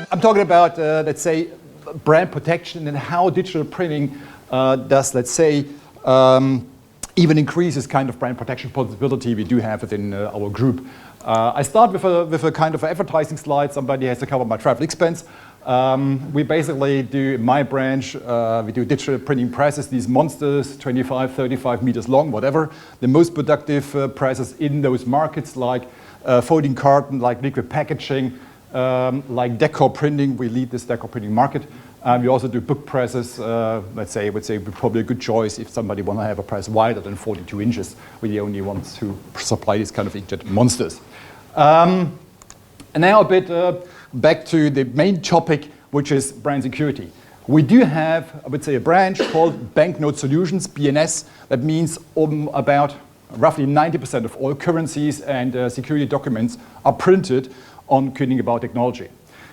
I'm talking about, let's say, brand protection and how digital printing does, let's say, even increases kind of brand protection possibility we do have within our group. I start with a kind of advertising slide. Somebody has to cover my travel expense. We basically do, in my branch, we do digital printing presses, these monsters, 25, 35 meters long, whatever. The most productive presses in those markets, like folding carton, like liquid packaging, like decor printing. We lead this decor printing market. We also do book presses. Let's say, I would say probably a good choice if somebody want to have a press wider than 42 inches. We're the only ones who supply these kind of inkjet monsters. And now a bit back to the main topic, which is brand security. We do have, I would say, a branch called Banknote Solutions, BNS. That means about roughly 90% of all currencies and security documents are printed on Koenig Bauer technology.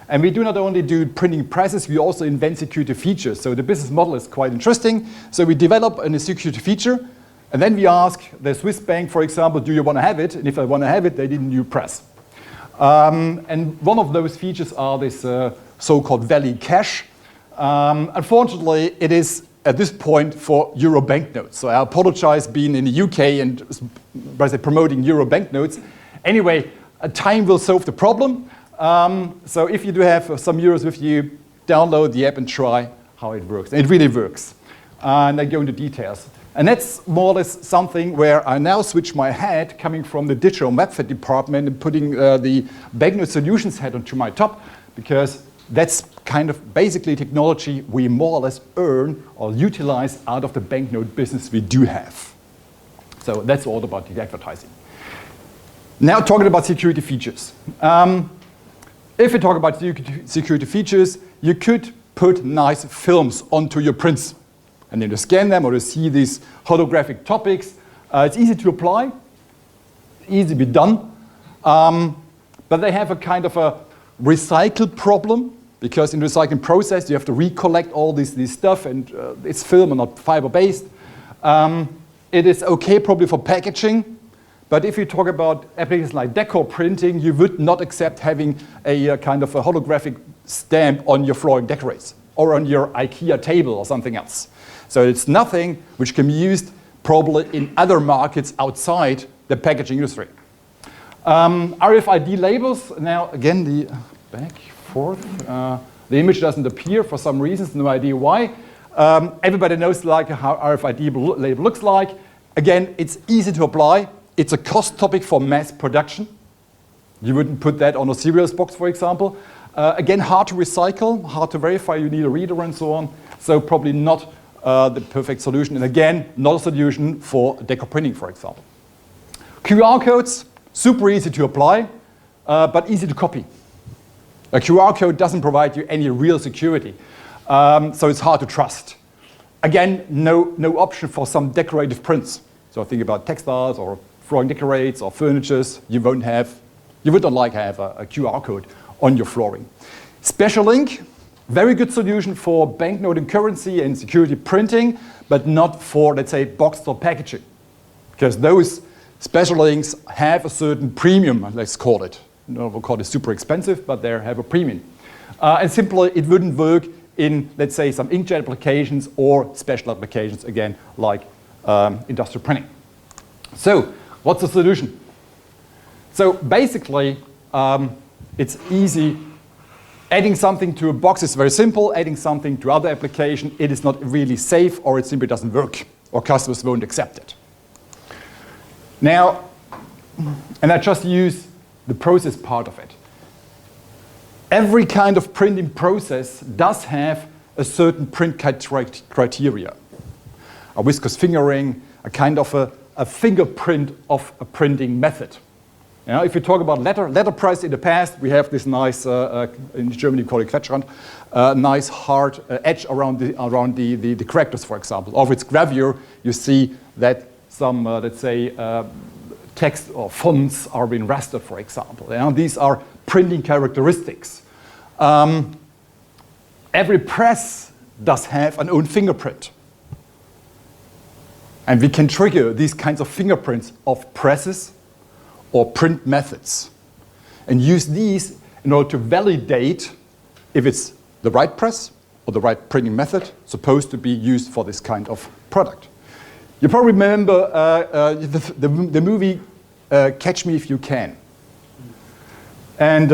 And we do not only do printing presses, we also invent security features. So the business model is quite interesting. So we develop a security feature, and then we ask the Swiss bank, for example, do you want to have it? And if they want to have it, they need a new press. And one of those features are this so-called Valley Cash. Unfortunately, it is at this point for Euro banknotes. So I apologize being in the UK and promoting Euro banknotes. Anyway, time will solve the problem. So if you do have some euros with you, download the app and try how it works. And it really works. And I go into details. And that's more or less something where I now switch my hat coming from the digital webfed department and putting the Banknote Solutions hat onto my top, because that's kind of basically technology we more or less earn or utilize out of the banknote business we do have. So that's all about the advertising. Now talking about security features. If we talk about security features, you could put nice films onto your prints. And then you scan them or you see these holographic topics. It's easy to apply, easy to be done. But they have a kind of a recycle problem, because in the recycling process you have to recollect all this stuff, and it's film and not fiber-based. It is okay probably for packaging. But if you talk about applications like decor printing, you would not accept having a kind of a holographic stamp on your flooring decorates or on your IKEA table or something else. So it's nothing which can be used probably in other markets outside the packaging industry. RFID labels, now again, the back, forth, the image doesn't appear for some reasons, no idea why. Everybody knows like how RFID label looks like. Again, it's easy to apply. It's a cost topic for mass production. You wouldn't put that on a cereals box, for example. Again, hard to recycle, hard to verify, you need a reader and so on. So probably not the perfect solution. And again, not a solution for decor printing, for example. QR codes, super easy to apply, but easy to copy. A QR code doesn't provide you any real security, so it's hard to trust. Again, no option for some decorative prints. So think about textiles or flooring decorates or furnitures. You would not like to have a QR code on your flooring. Special ink, very good solution for banknote and currency and security printing, but not for, let's say, boxed or packaging. Because those special inks have a certain premium, let's call it. No, we'll call it super expensive, but they have a premium. And simply, it wouldn't work in, let's say, some inkjet applications or special applications, again, like industrial printing. So, what's the solution? So basically, it's easy. Adding something to a box is very simple. Adding something to other application, it is not really safe, or it simply doesn't work, or customers won't accept it. Now, and I just use the process part of it. Every kind of printing process does have a certain print criteria. A viscous fingering, a kind of a fingerprint of a printing method. Now, if you talk about letterpress in the past, we have this nice, in Germany we call it Quetschrand, nice hard edge around the characters, for example. Of its gravure, you see that some, let's say, text or fonts are being rastered, for example. You know, these are printing characteristics. Every press does have an own fingerprint. And we can trigger these kinds of fingerprints of presses or print methods and use these in order to validate if it's the right press or the right printing method supposed to be used for this kind of product. You probably remember the movie Catch Me If You Can. And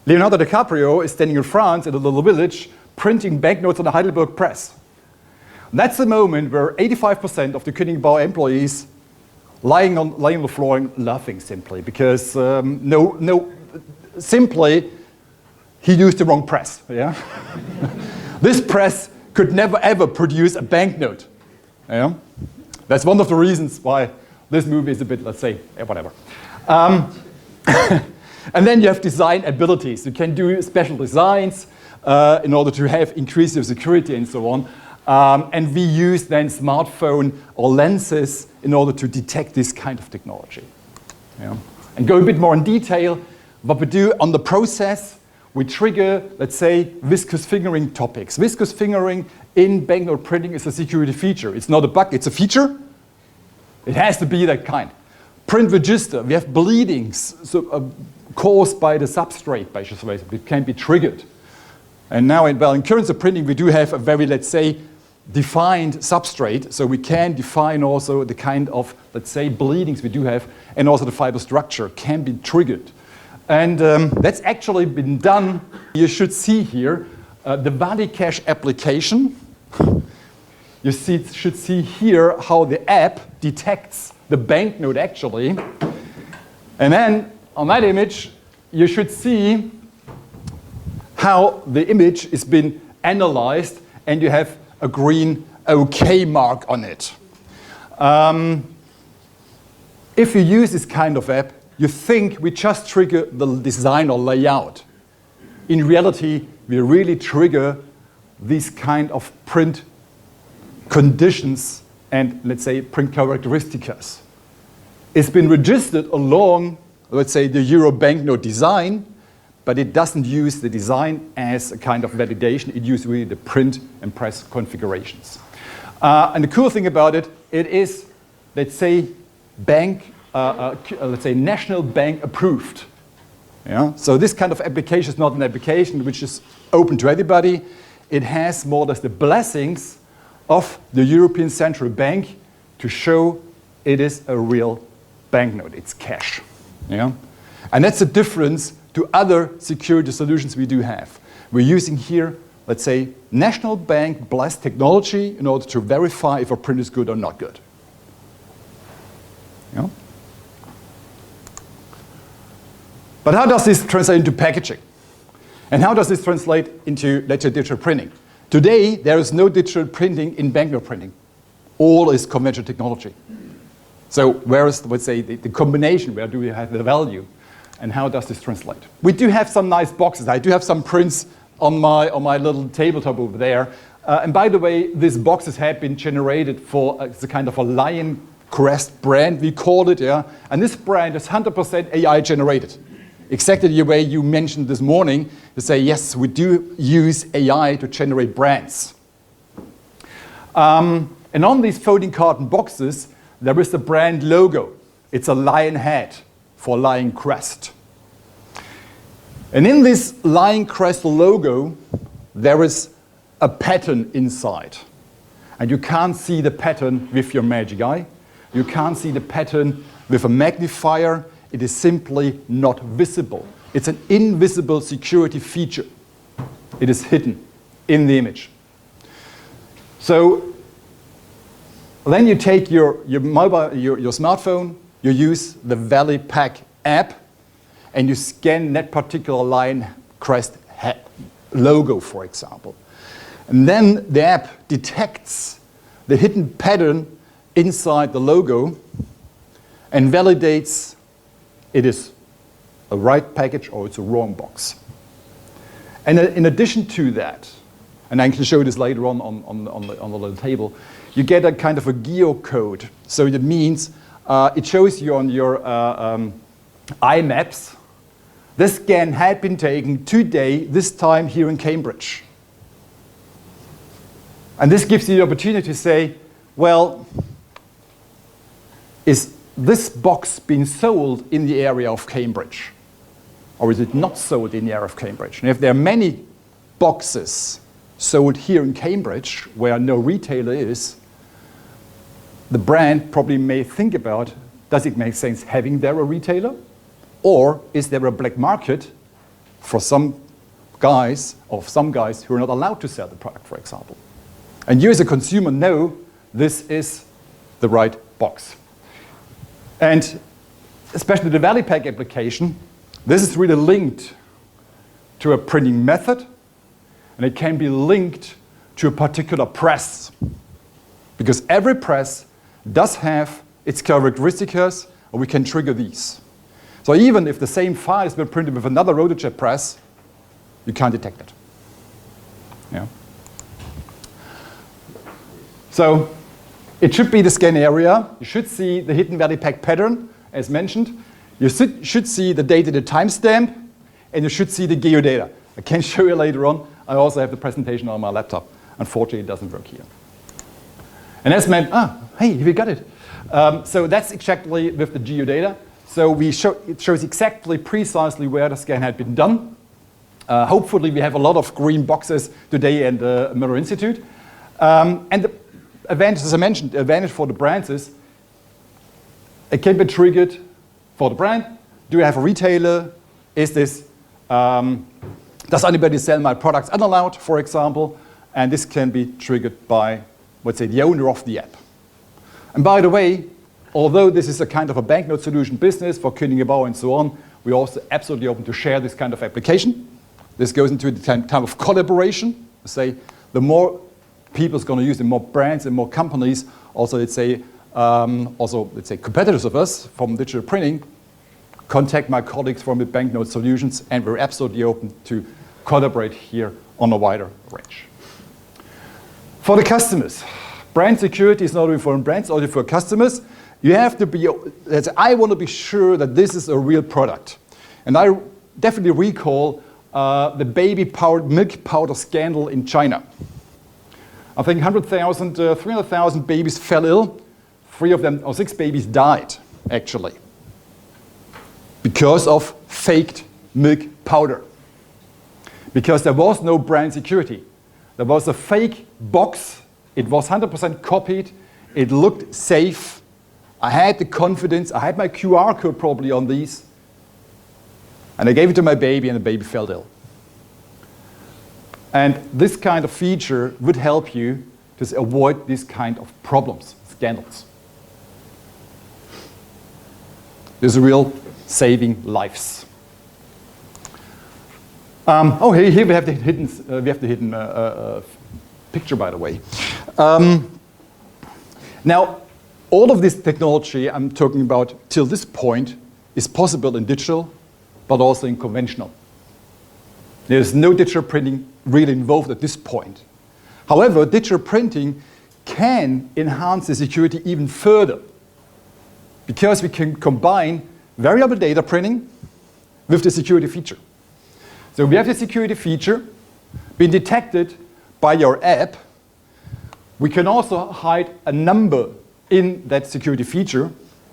Leonardo DiCaprio is standing in France in a little village printing banknotes on the Heidelberg press. And that's the moment where 85% of the Koenig Bauer employees lying on the floor and laughing simply because simply he used the wrong press. Yeah? This press could never ever produce a banknote. Yeah? That's one of the reasons why this movie is a bit, let's say, whatever. And then you have design abilities. You can do special designs in order to have increased security and so on. And we use then smartphone or lenses in order to detect this kind of technology. Yeah. And go a bit more in detail, what we do on the process, we trigger, let's say, viscous fingering topics. Viscous fingering in banknote printing is a security feature. It's not a bug, it's a feature. It has to be that kind. Print register, we have bleedings caused by the substrate, basically. It can be triggered. And now in currency printing, we do have a very, let's say, defined substrate, so we can define also the kind of, let's say, bleedings we do have, and also the fiber structure can be triggered. And that's actually been done. You should see here the ValiCache application. You should see here how the app detects the banknote actually. And then on that image, you should see how the image has been analyzed, and you have a green OK mark on it. If you use this kind of app, you think we just trigger the design or layout. In reality, we really trigger these kind of print conditions and, let's say, print characteristics. It's been registered along, let's say, the Euro banknote design, but it doesn't use the design as a kind of validation. It uses really the print and press configurations. And the cool thing about it, it is, let's say, let's say national bank approved. Yeah? So this kind of application is not an application which is open to everybody. It has more or less the blessings of the European Central Bank to show it is a real banknote. It's cash. Yeah? And that's the difference to other security solutions we do have. We're using here, let's say, national bank blessed technology in order to verify if a print is good or not good. Yeah? But how does this translate into packaging? And how does this translate into, let's say, digital printing? Today, there is no digital printing in banknote printing. All is conventional technology. So where is, let's say, the combination? Where do we have the value? And how does this translate? We do have some nice boxes. I do have some prints on my little tabletop over there. And by the way, these boxes have been generated for the kind of a lion crest brand, we call it. Yeah? And this brand is 100% AI generated. Exactly the way you mentioned this morning, to say, yes, we do use AI to generate brands. And on these folding carton boxes, there is the brand logo. It's a lion head for lion crest. And in this lion crest logo, there is a pattern inside. And you can't see the pattern with your magic eye. You can't see the pattern with a magnifier. It is simply not visible. It's an invisible security feature. It is hidden in the image. So then you take your mobile, your smartphone, you use the ValiPack app, and you scan that particular lion crest logo, for example. And then the app detects the hidden pattern inside the logo and validates it is a right package or it's a wrong box. And in addition to that, and I can show you this later on the little table, you get a kind of a geocode. So that means it shows you on your iMaps, this scan had been taken today, this time here in Cambridge. And this gives you the opportunity to say, well, is this box being sold in the area of Cambridge? Or is it not sold in the area of Cambridge? And if there are many boxes sold here in Cambridge, where no retailer is, the brand probably may think about, does it make sense having there a retailer? Or is there a black market for some guys who are not allowed to sell the product, for example? And you as a consumer know this is the right box. And especially the Valley Pack application, this is really linked to a printing method, and it can be linked to a particular press. Because every press does have its characteristics, and we can trigger these. So even if the same file has been printed with another rotojet press, you can't detect it. Yeah. So it should be the scan area. You should see the hidden Valley Pack pattern, as mentioned. You should see the date and the timestamp, and you should see the geodata. I can show you later on. I also have the presentation on my laptop. Unfortunately, it doesn't work here. And as meant, hey, we got it. So that's exactly with the geodata. So it shows exactly, precisely where the scan had been done. Hopefully, we have a lot of green boxes today at the Miller Institute. And the advantage, as I mentioned, the advantage for the brands is it can be triggered for the brand. Do I have a retailer? Is this, does anybody sell my products unallowed, for example? And this can be triggered by, let's say, the owner of the app. And by the way, although this is a kind of a banknote solution business for Koenig Bauer and so on, we're also absolutely open to share this kind of application. This goes into the kind of collaboration. Say, the more people's going to use, the more brands and more companies, also let's say competitors of us from digital printing, contact my colleagues from the banknote solutions, and we're absolutely open to collaborate here on a wider range. For the customers, brand security is not only for brands, also for customers. You have to be, I want to be sure that this is a real product. And I definitely recall the milk powder scandal in China. I think 300,000 babies fell ill. 6 babies died, actually, because of faked milk powder. Because there was no brand security. There was a fake box. It was 100% copied. It looked safe. I had the confidence. I had my QR code probably on these. And I gave it to my baby, and the baby fell ill. And this kind of feature would help you to avoid this kind of problems, scandals. This is real saving lives. Here we have the hidden picture, by the way. Now, all of this technology I'm talking about till this point is possible in digital, but also in conventional. There's no digital printing really involved at this point. However, digital printing can enhance the security even further, because we can combine variable data printing with the security feature. So we have the security feature being detected by your app. We can also hide a number in that security feature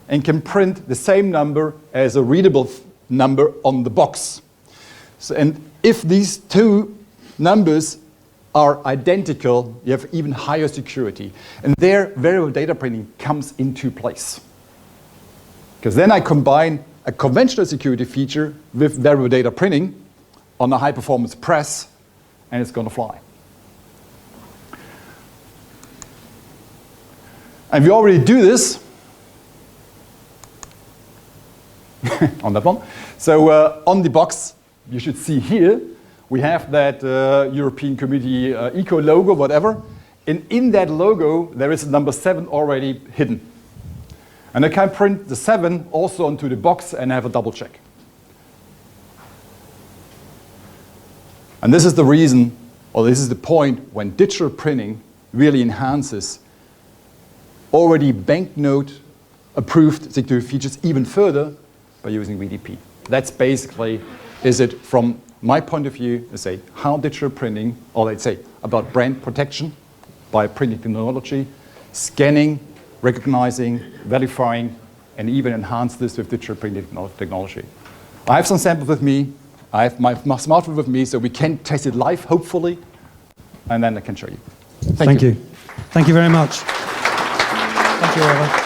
and can print the same number as a readable number on the box. So, and if these two numbers are identical, you have even higher security. And there, variable data printing comes into place. Because then I combine a conventional security feature with variable data printing on a high-performance press, and it's going to fly. And we already do this on that one. So on the box, you should see here, we have that European Community Eco logo, whatever. And in that logo, there is a number 7 already hidden. And I can print the 7 also onto the box and have a double check. And this is the reason, or this is the point, when digital printing really enhances already banknote approved security features even further by using VDP. That's basically, is it from my point of view, let's say, how digital printing, or let's say, about brand protection by printing technology, scanning, recognizing, verifying, and even enhance this with digital printing technology. I have some samples with me. I have my smartphone with me, so we can test it live, hopefully, and then I can show you. Thank you. Thank you very much. Thank you, Oliver.